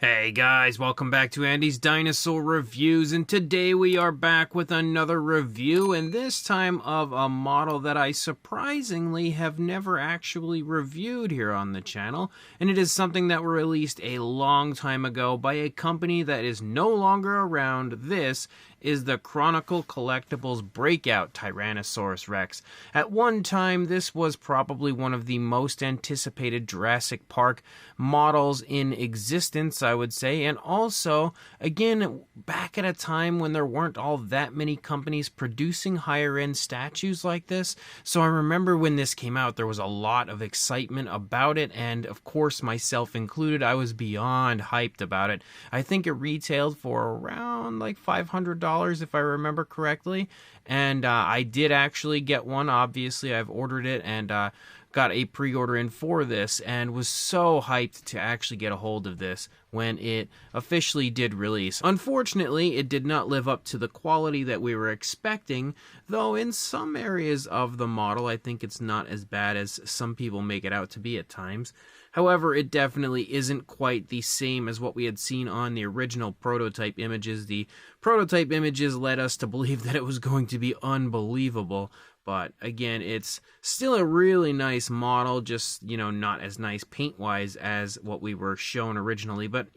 Hey guys, welcome back to Andy's Dinosaur Reviews, and today we are back with another review, and this time of a model that I surprisingly have never actually reviewed here on the channel, and it is something that was released a long time ago by a company that is no longer around. This is the Chronicle Collectibles Breakout Tyrannosaurus Rex. At one time, this was probably one of the most anticipated Jurassic Park models in existence, I would say, and also, again, back at a time when there weren't all that many companies producing higher-end statues like this. So I remember when this came out, there was a lot of excitement about it, and of course, myself included, I was beyond hyped about it. I think it retailed for around like $500 if I remember correctly, and I did actually get one. Obviously, I've ordered it and got a pre-order in for this, and was so hyped to actually get a hold of this when it officially did release. Unfortunately, it did not live up to the quality that we were expecting, though in some areas of the model, I think it's not as bad as some people make it out to be at times. However, it definitely isn't quite the same as what we had seen on the original prototype images. The prototype images led us to believe that it was going to be unbelievable. But again, it's still a really nice model, just, not as nice paint-wise as what we were shown originally. But,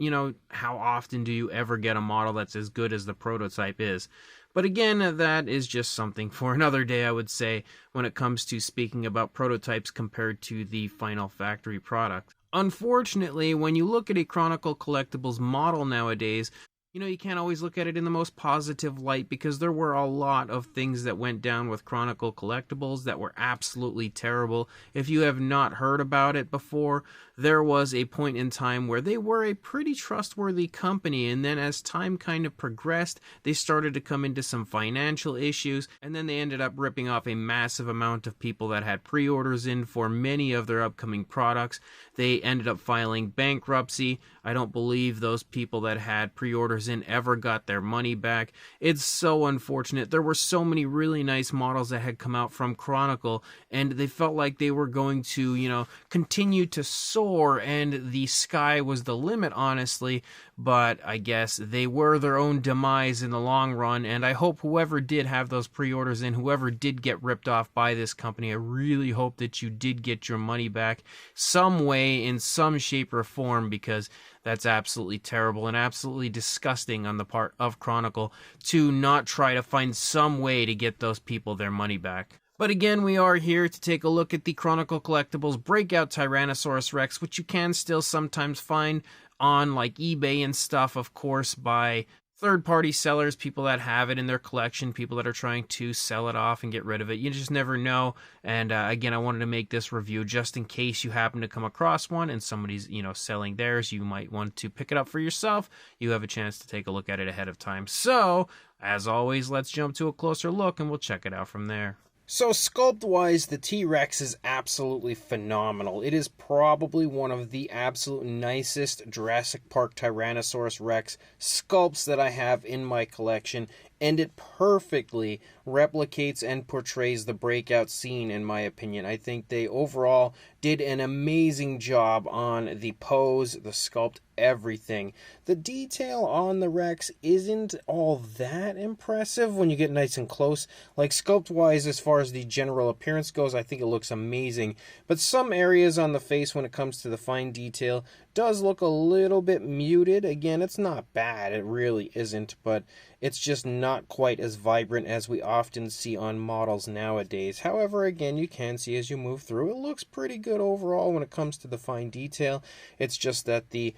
how often do you ever get a model that's as good as the prototype is? But again, that is just something for another day, I would say, when it comes to speaking about prototypes compared to the final factory product. Unfortunately, when you look at a Chronicle Collectibles model nowadays, you can't always look at it in the most positive light, because there were a lot of things that went down with Chronicle Collectibles that were absolutely terrible. If you have not heard about it before, there was a point in time where they were a pretty trustworthy company, and then as time kind of progressed, they started to come into some financial issues, and then they ended up ripping off a massive amount of people that had pre-orders in for many of their upcoming products. They ended up filing bankruptcy. I don't believe those people that had pre-orders in ever got their money back. It's so unfortunate. There were so many really nice models that had come out from Chronicle, and they felt like they were going to, continue to soar, and the sky was the limit, honestly. But I guess they were their own demise in the long run, and I hope whoever did have those pre-orders in, whoever did get ripped off by this company, I really hope that you did get your money back some way, in some shape or form, because that's absolutely terrible and absolutely disgusting on the part of Chronicle to not try to find some way to get those people their money back. But again, we are here to take a look at the Chronicle Collectibles Breakout Tyrannosaurus Rex, which you can still sometimes find on like eBay and stuff, of course, by third-party sellers, people that have it in their collection, people that are trying to sell it off and get rid of it. You just never know. And again, I wanted to make this review just in case you happen to come across one and somebody's, selling theirs. You might want to pick it up for yourself. You have a chance to take a look at it ahead of time. So, as always, let's jump to a closer look and we'll check it out from there. So sculpt-wise, the T-Rex is absolutely phenomenal. It is probably one of the absolute nicest Jurassic Park Tyrannosaurus Rex sculpts that I have in my collection, and it perfectly replicates and portrays the breakout scene, in my opinion. I think they overall did an amazing job on the pose, the sculpt, everything. The detail on the Rex isn't all that impressive when you get nice and close. Like, sculpt-wise, as far as the general appearance goes, I think it looks amazing. But some areas on the face, when it comes to the fine detail, does look a little bit muted. Again, it's not bad, it really isn't, but it's just not quite as vibrant as we often see on models nowadays. However, again, you can see as you move through, it looks pretty good overall when it comes to the fine detail. It's just that the,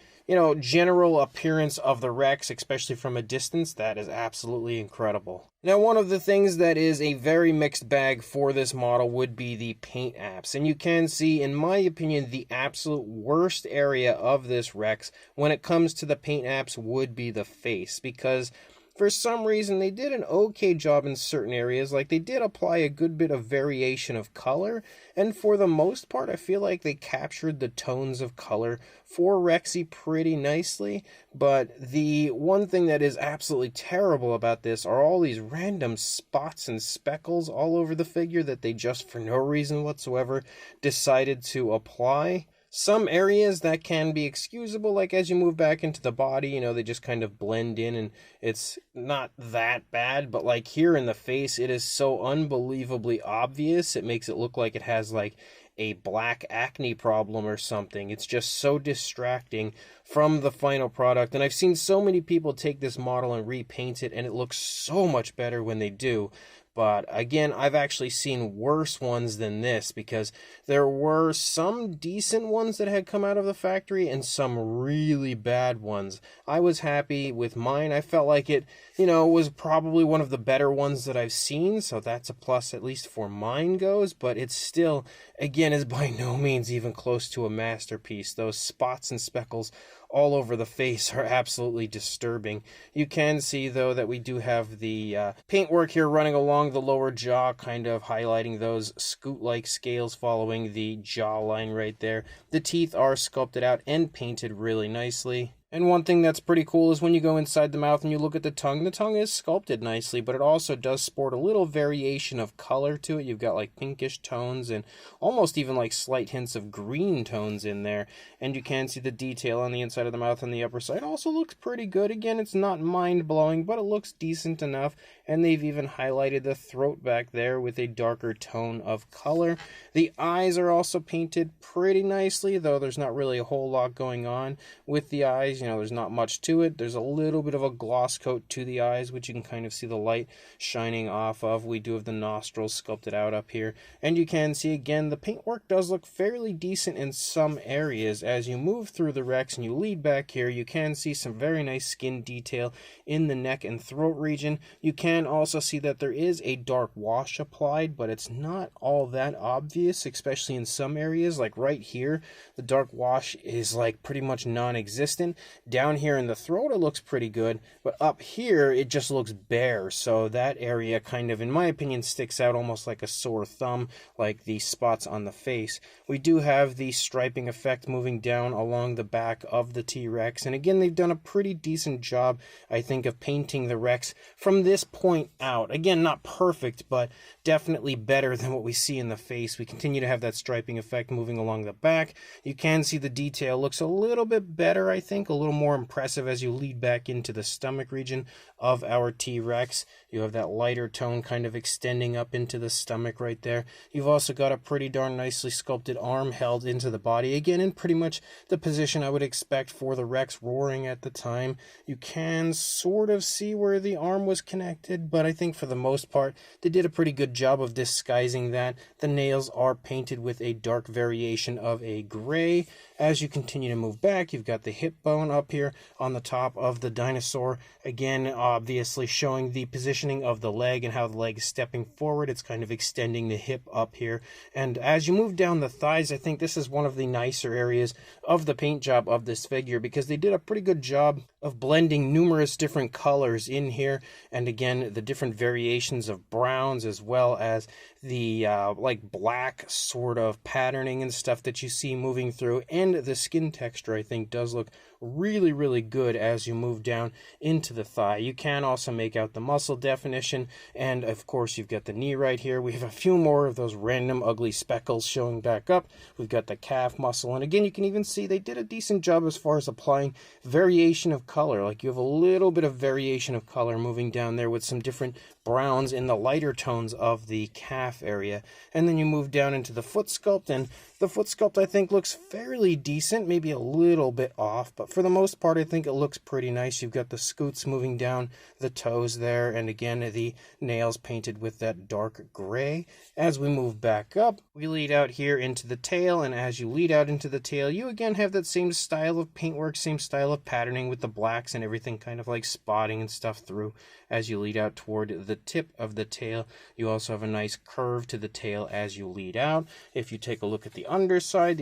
general appearance of the Rex, especially from a distance, that is absolutely incredible. Now, one of the things that is a very mixed bag for this model would be the paint apps. And you can see, in my opinion, the absolute worst area of this Rex when it comes to the paint apps would be the face, because for some reason, they did an okay job in certain areas. Like, they did apply a good bit of variation of color, and for the most part, I feel like they captured the tones of color for Rexy pretty nicely. But the one thing that is absolutely terrible about this are all these random spots and speckles all over the figure that they just, for no reason whatsoever, decided to apply. Some areas that can be excusable, like as you move back into the body, you know, they just kind of blend in and it's not that bad. But like here in the face, it is so unbelievably obvious. It makes it look like it has like a black acne problem or something. It's just so distracting from the final product. And I've seen so many people take this model and repaint it, and it looks so much better when they do. But again, I've actually seen worse ones than this, because there were some decent ones that had come out of the factory and some really bad ones. I was happy with mine. I felt like it, you know, was probably one of the better ones that I've seen, so that's a plus, at least for mine goes. But it's still, again, is by no means even close to a masterpiece. Those spots and speckles all over the face are absolutely disturbing. You can see, though, that we do have the paintwork here running along the lower jaw, kind of highlighting those scoot-like scales following the jawline right there. The teeth are sculpted out and painted really nicely. And one thing that's pretty cool is when you go inside the mouth and you look at the tongue is sculpted nicely, but it also does sport a little variation of color to it. You've got like pinkish tones and almost even like slight hints of green tones in there. And you can see the detail on the inside of the mouth and the upper side also looks pretty good. Again, it's not mind-blowing, but it looks decent enough. And they've even highlighted the throat back there with a darker tone of color. The eyes are also painted pretty nicely, though there's not really a whole lot going on with the eyes. You know, there's not much to it. There's a little bit of a gloss coat to the eyes, which you can kind of see the light shining off of. We do have the nostrils sculpted out up here. And you can see, again, the paintwork does look fairly decent in some areas. As you move through the Rex and you lead back here, you can see some very nice skin detail in the neck and throat region. You can also see that there is a dark wash applied, but it's not all that obvious, especially in some areas. Like right here, the dark wash is like pretty much non-existent. Down here in the throat, it looks pretty good, but up here, it just looks bare. So that area kind of, in my opinion, sticks out almost like a sore thumb, like the spots on the face. We do have the striping effect moving down along the back of the T-Rex. And again, they've done a pretty decent job, I think, of painting the Rex from this point out. Again, not perfect, but definitely better than what we see in the face. We continue to have that striping effect moving along the back. You can see the detail looks a little bit better, I think, a little more impressive as you lead back into the stomach region of our T-Rex. You have that lighter tone kind of extending up into the stomach right there. You've also got a pretty darn nicely sculpted arm held into the body, again in pretty much the position I would expect for the Rex roaring at the time. You can sort of see where the arm was connected, but I think for the most part they did a pretty good job of disguising that. The nails are painted with a dark variation of a gray. As you continue to move back, you've got the hip bone up here on the top of the dinosaur, again obviously showing the positioning of the leg and how the leg is stepping forward. It's kind of extending the hip up here. And as you move down the thighs, I think this is one of the nicer areas of the paint job of this figure, because they did a pretty good job of blending numerous different colors in here, and again the different variations of browns, as well as the like black sort of patterning and stuff that you see moving through. And the skin texture, I think, does look really good as you move down into the thigh. You can also make out the muscle definition, and of course you've got the knee right here. We have a few more of those random ugly speckles showing back up. We've got the calf muscle, and again you can even see they did a decent job as far as applying variation of color. Like you have a little bit of variation of color moving down there with some different browns in the lighter tones of the calf area. And then you move down into the foot sculpt, and the foot sculpt I think looks fairly decent, maybe a little bit off, but for the most part I think it looks pretty nice. You've got the scoots moving down the toes there, and again the nails painted with that dark gray. As we move back up, we lead out here into the tail, and as you lead out into the tail, you again have that same style of paintwork, same style of patterning with the blacks and everything kind of like spotting and stuff through as you lead out toward the tip of the tail. You also have a nice curve to the tail as you lead out. If you take a look at the underside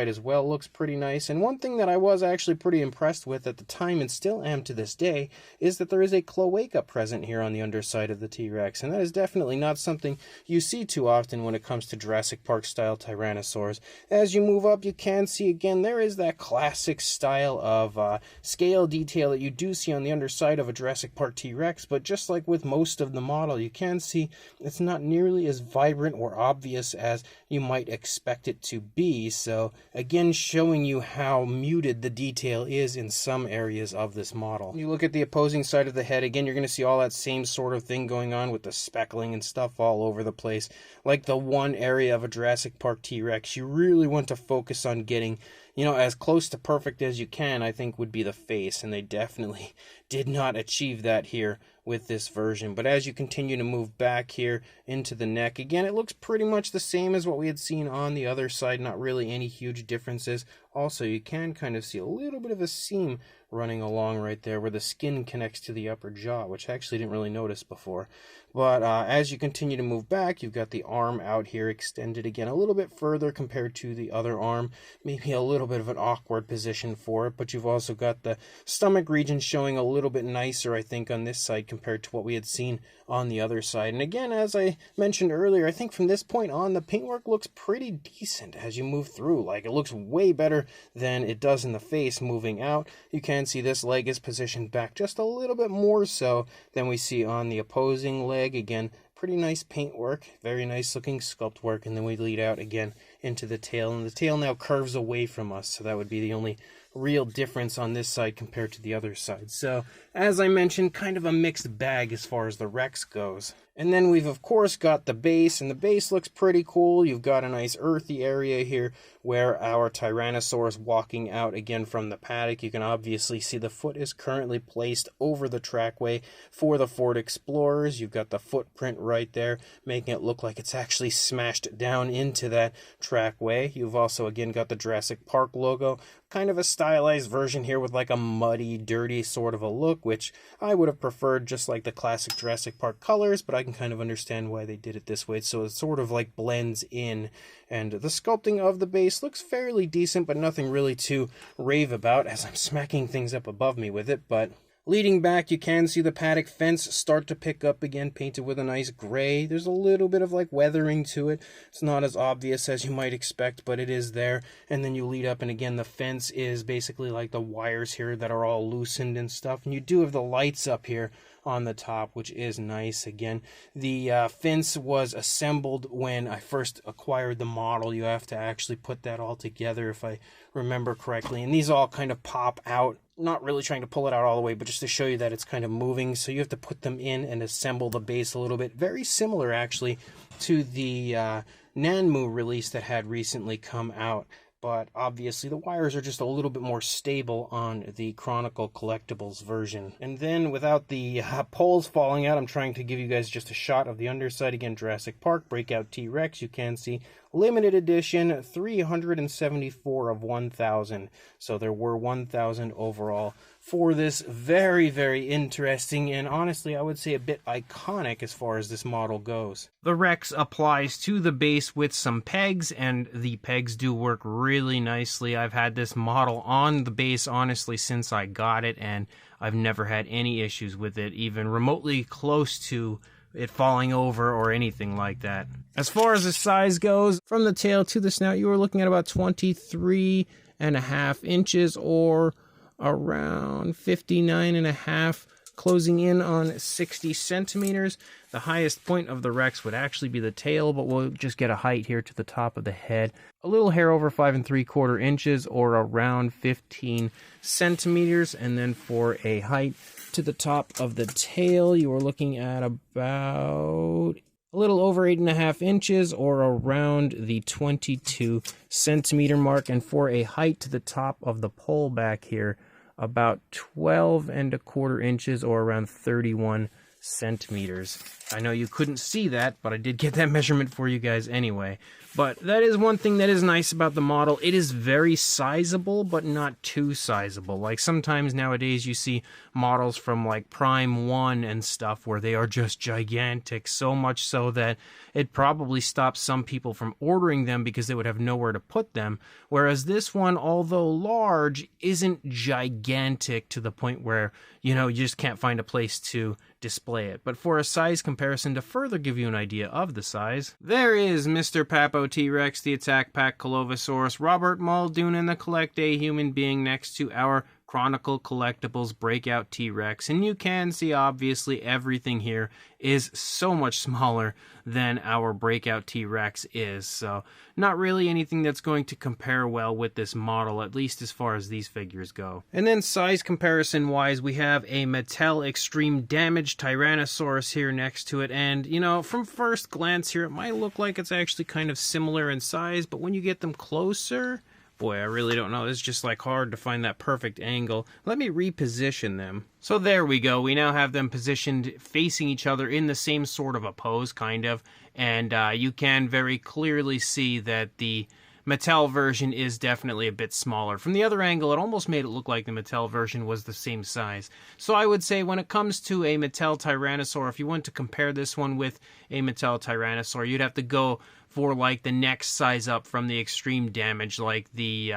as well looks pretty nice. And one thing that I was actually pretty impressed with at the time, and still am to this day, is that there is a cloaca present here on the underside of the T-Rex, and that is definitely not something you see too often when it comes to Jurassic Park style Tyrannosaurs. As you move up, you can see again there is that classic style of scale detail that you do see on the underside of a Jurassic Park T-Rex, but just like with most of the the model, you can see it's not nearly as vibrant or obvious as you might expect it to be. So again, showing you how muted the detail is in some areas of this model. You look at the opposing side of the head, again, you're going to see all that same sort of thing going on with the speckling and stuff all over the place. Like the one area of a Jurassic Park T-Rex, you really want to focus on getting, you know, as close to perfect as you can, I think would be the face, and they definitely did not achieve that here with this version. But as you continue to move back here into the neck, again, it looks pretty much the same as what we had seen on the other side, not really any huge differences. Also, you can kind of see a little bit of a seam running along right there where the skin connects to the upper jaw, which I actually didn't really notice before. But as you continue to move back, you've got the arm out here extended again a little bit further compared to the other arm. Maybe a little bit of an awkward position for it, but you've also got the stomach region showing a little bit nicer, I think, on this side compared to what we had seen on the other side. And again, as I mentioned earlier, I think from this point on, the paintwork looks pretty decent as you move through. Like, it looks way better than it does in the face moving out. You can see this leg is positioned back just a little bit more so than we see on the opposing leg. Again, pretty nice paintwork, very nice looking sculpt work, and then we lead out again into the tail, and the tail now curves away from us, so that would be the only real difference on this side compared to the other side. So, as I mentioned, kind of a mixed bag as far as the Rex goes. And then we've, of course, got the base, and the base looks pretty cool. You've got a nice earthy area here where our Tyrannosaurus walking out again from the paddock. You can obviously see the foot is currently placed over the trackway for the Ford Explorers. You've got the footprint right there, making it look like it's actually smashed down into that trackway. You've also, again, got the Jurassic Park logo, kind of a stylized version here with like a muddy, dirty sort of a look, which I would have preferred just like the classic Jurassic Park colors, but I can kind of understand why they did it this way, so it sort of like blends in. And the sculpting of the base looks fairly decent, but nothing really to rave about as I'm smacking things up above me with it. But leading back, you can see the paddock fence start to pick up again, painted with a nice gray. There's a little bit of like weathering to it. It's not as obvious as you might expect, but it is there. And then you lead up, and again, the fence is basically like the wires here that are all loosened and stuff. And you do have the lights up here on the top, which is nice. Again, the fence was assembled when I first acquired the model. You have to actually put that all together, if I remember correctly. And these all kind of pop out. Not really trying to pull it out all the way, but just to show you that it's kind of moving. So you have to put them in and assemble the base a little bit. Very similar, actually, to the Nanmu release that had recently come out. But obviously the wires are just a little bit more stable on the Chronicle Collectibles version. And then without the poles falling out, I'm trying to give you guys just a shot of the underside. Again, Jurassic Park Breakout T-Rex, you can see limited edition, 374 of 1,000. So there were 1,000 overall for this very, very interesting and honestly, I would say a bit iconic as far as this model goes. The Rex applies to the base with some pegs, and the pegs do work really nicely. I've had this model on the base, honestly, since I got it, and I've never had any issues with it, even remotely close to it falling over or anything like that. As far as the size goes, from the tail to the snout, you are looking at about 23.5 inches or around 59.5, closing in on 60 centimeters. The highest point of the Rex would actually be the tail, but we'll just get a height here to the top of the head. A little hair over 5.75 inches or around 15 centimeters. And then for a height to the top of the tail, you are looking at about a little over 8.5 inches or around the 22 centimeter mark. And for a height to the top of the pole back here, about 12.25 inches or around 31 centimeters. I know you couldn't see that, but I did get that measurement for you guys anyway. But that is one thing that is nice about the model. It is very sizable, but not too sizable. Like sometimes nowadays you see models from like Prime 1 and stuff where they are just gigantic, so much so that it probably stops some people from ordering them because they would have nowhere to put them. Whereas this one, although large, isn't gigantic to the point where, you know, you just can't find a place to display it. But for a size comparison to further give you an idea of the size, there is Mr. Papo T-Rex, the Attack Pack Colovosaurus, Robert Muldoon, and the Collect A Human Being next to our Chronicle Collectibles Breakout T-Rex, and you can see obviously everything here is so much smaller than our Breakout T-Rex is, so not really anything that's going to compare well with this model, at least as far as these figures go. And then size comparison wise, we have a Mattel Extreme Damage Tyrannosaurus here next to it, and you know, from first glance here it might look like it's actually kind of similar in size, but when you get them closer, boy, I really don't know. It's just like hard to find that perfect angle. Let me reposition them. So there we go. We now have them positioned facing each other in the same sort of a pose, kind of. And you can very clearly see that the Mattel version is definitely a bit smaller. From the other angle, it almost made it look like the Mattel version was the same size. So I would say when it comes to a Mattel Tyrannosaur, if you want to compare this one with a Mattel Tyrannosaur, you'd have to go for like the next size up from the Extreme Damage, like the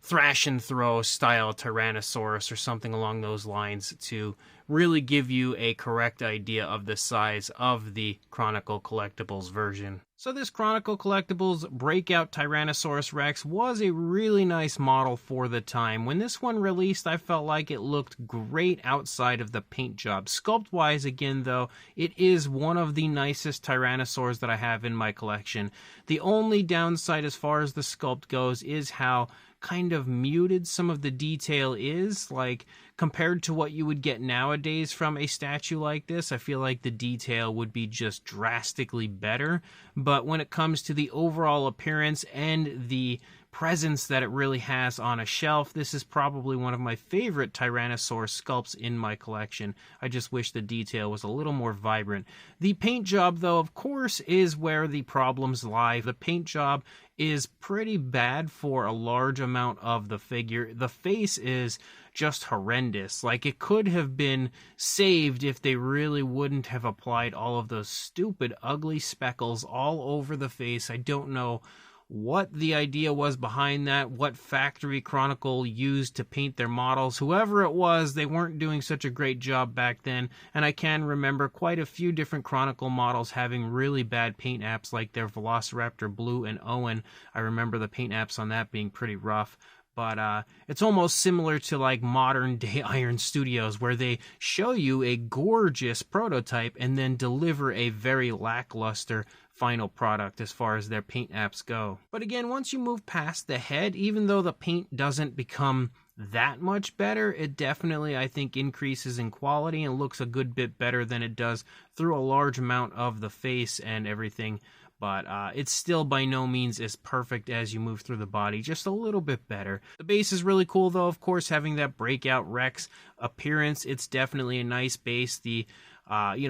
Thrash and Throw style Tyrannosaurus or something along those lines, to really give you a correct idea of the size of the Chronicle Collectibles version. So this Chronicle Collectibles Breakout Tyrannosaurus Rex was a really nice model for the time. When this one released, I felt like it looked great outside of the paint job. Sculpt-wise, again, though, it is one of the nicest Tyrannosaurs that I have in my collection. The only downside as far as the sculpt goes is how kind of muted some of the detail is. Like, compared to what you would get nowadays from a statue like this, I feel like the detail would be just drastically better. But when it comes to the overall appearance and the presence that it really has on a shelf, this is probably one of my favorite Tyrannosaur sculpts in my collection. I just wish the detail was a little more vibrant. The paint job, though, of course, is where the problems lie. The paint job is pretty bad for a large amount of the figure. The face is just horrendous. Like, it could have been saved if they really wouldn't have applied all of those stupid, ugly speckles all over the face. I don't know what the idea was behind that, what factory Chronicle used to paint their models. Whoever it was, they weren't doing such a great job back then, and I can remember quite a few different Chronicle models having really bad paint apps, like their Velociraptor Blue and Owen. I remember the paint apps on that being pretty rough. But it's almost similar to like modern day Iron Studios, where they show you a gorgeous prototype and then deliver a very lackluster final product as far as their paint apps go. But again, once you move past the head, even though the paint doesn't become that much better, it definitely, I think, increases in quality and looks a good bit better than it does through a large amount of the face and everything. But it's still by no means as perfect as you move through the body, just a little bit better. The base is really cool, though, of course, having that Breakout Rex appearance. It's definitely a nice base. The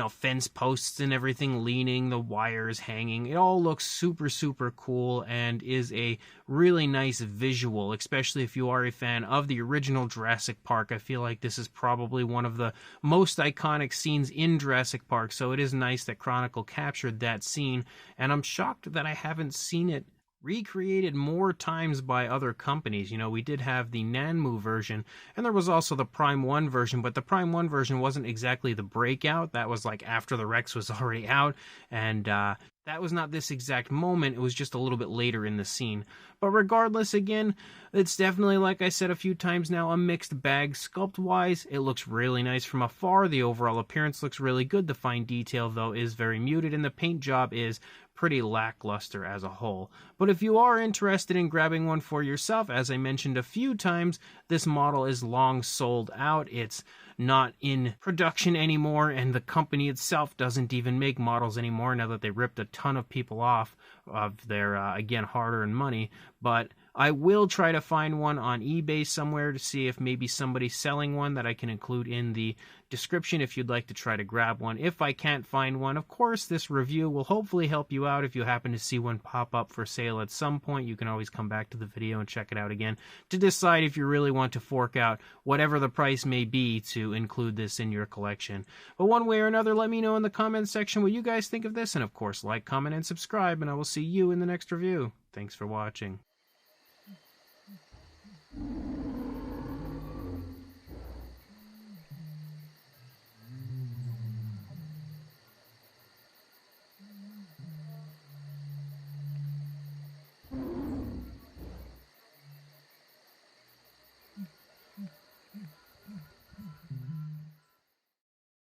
fence posts and everything leaning, the wires hanging. It all looks super, super cool and is a really nice visual, especially if you are a fan of the original Jurassic Park. I feel like this is probably one of the most iconic scenes in Jurassic Park, so it is nice that Chronicle captured that scene, and I'm shocked that I haven't seen it recreated more times by other companies. You know, we did have the Nanmu version, and there was also the Prime 1 version, but the Prime 1 version wasn't exactly the Breakout. That was like after the Rex was already out, and that was not this exact moment. It was just a little bit later in the scene. But regardless, again, it's definitely, like I said a few times now, a mixed bag. Sculpt-wise, it looks really nice from afar. The overall appearance looks really good. The fine detail, though, is very muted, and the paint job is pretty lackluster as a whole. But if you are interested in grabbing one for yourself, as I mentioned a few times, this model is long sold out. It's not in production anymore, and the company itself doesn't even make models anymore now that they ripped a ton of people off of their, again, hard-earned money. But I will try to find one on eBay somewhere to see if maybe somebody's selling one that I can include in the description if you'd like to try to grab one. If I can't find one, of course, this review will hopefully help you out. If you happen to see one pop up for sale at some point, you can always come back to the video and check it out again to decide if you really want to fork out whatever the price may be to include this in your collection. But one way or another, let me know in the comments section what you guys think of this, and of course, like, comment, and subscribe, and I will see you in the next review. Thanks for watching.